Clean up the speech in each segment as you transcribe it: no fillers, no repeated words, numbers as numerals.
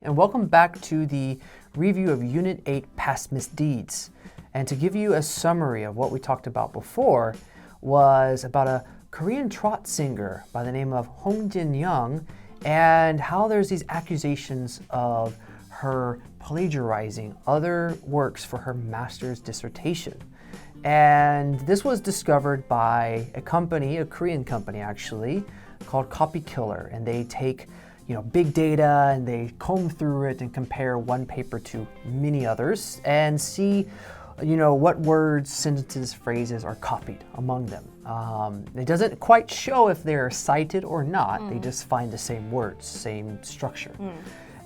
And welcome back to the review of Unit 8 Past Misdeeds. And to give you a summary of what we talked about before was about a Korean trot singer by the name of Jin-young and how there's these accusations of her plagiarizing other works for her master's dissertation. And this was discovered by a company, a Korean company actually, called Copy Killer, and they take big data and they comb through it and compare one paper to many others and see what words, sentences, phrases are copied among them. It doesn't quite show if they're cited or not. They just find the same words, same structure.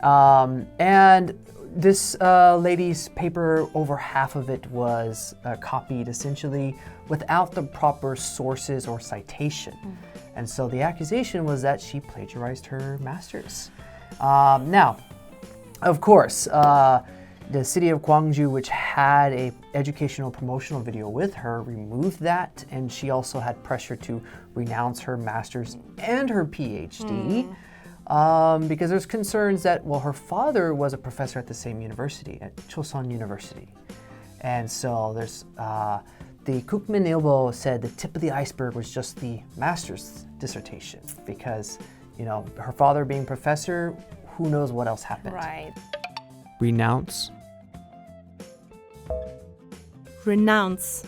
And this lady's paper, over half of it was copied essentially without the proper sources or citation. And so the accusation was that she plagiarized her master's. Now, of course, the city of Gwangju, which had a educational promotional video with her, removed that, and she also had pressure to renounce her master's and her PhD because there's concerns that, well, her father was a professor at the same university, at Chosun University. And so there's the Kookmin Ilbo said the tip of the iceberg was just the master's dissertation because, her father being professor, who knows what else happened. Right. Renounce. Renounce.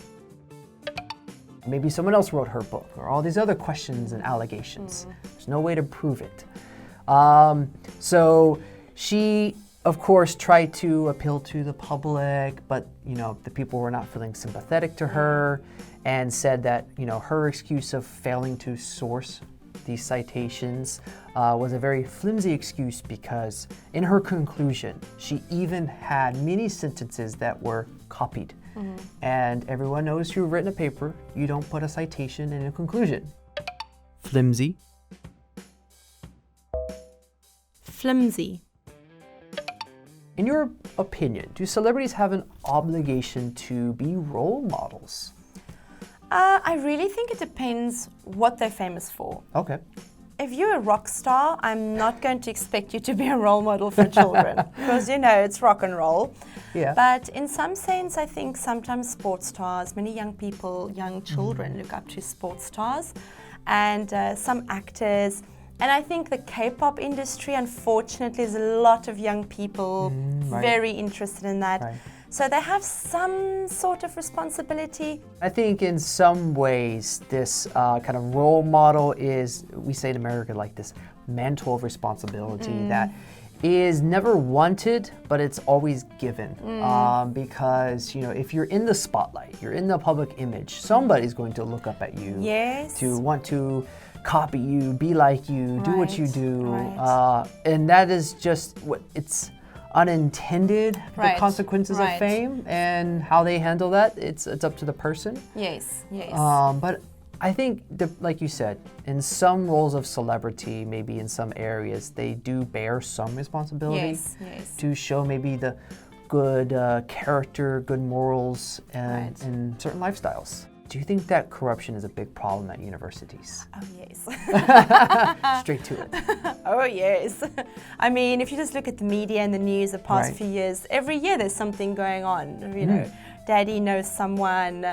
Maybe someone else wrote her book, or all these other questions and allegations. There's no way to prove it. So she, of course, tried to appeal to the public, but the people were not feeling sympathetic to her, and said that her excuse of failing to source these citations was a very flimsy excuse because in her conclusion, she even had many sentences that were copied. And everyone knows you've written a paper, you don't put a citation in a conclusion. Flimsy. Flimsy. In your opinion, do celebrities have an obligation to be role models? I really think it depends what they're famous for. Okay. If you're a rock star, I'm not going to expect you to be a role model for children because, it's rock and roll. Yeah. But in some sense, I think sometimes sports stars, many young people, young children look up to sports stars and some actors. And I think the K-pop industry, unfortunately, is a lot of young people very interested in that. Right. So they have some sort of responsibility. I think in some ways this kind of role model is, we say in America, like this mantle of responsibility that is never wanted, but it's always given. Because, if you're in the spotlight, you're in the public image, somebody's going to look up at you to want to copy you, be like you, do what you do. And that is just what it's unintended, the consequences of fame, and how they handle that, it's up to the person. Yes. But I think, like you said, in some roles of celebrity, maybe in some areas, they do bear some responsibility to show maybe the good character, good morals, and certain lifestyles. Do you think that corruption is a big problem at universities? Oh, yes. Straight to it. Oh, yes. I mean, if you just look at the media and the news the past few years, every year there's something going on. Daddy knows someone,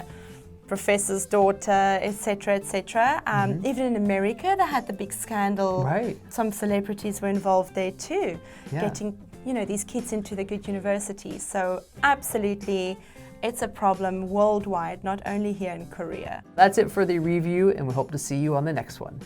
professor's daughter, etc., etc. Even in America, they had the big scandal. Some celebrities were involved there too, getting these kids into the good universities. So absolutely, it's a problem worldwide, not only here in Korea. That's it for the review, and we hope to see you on the next one.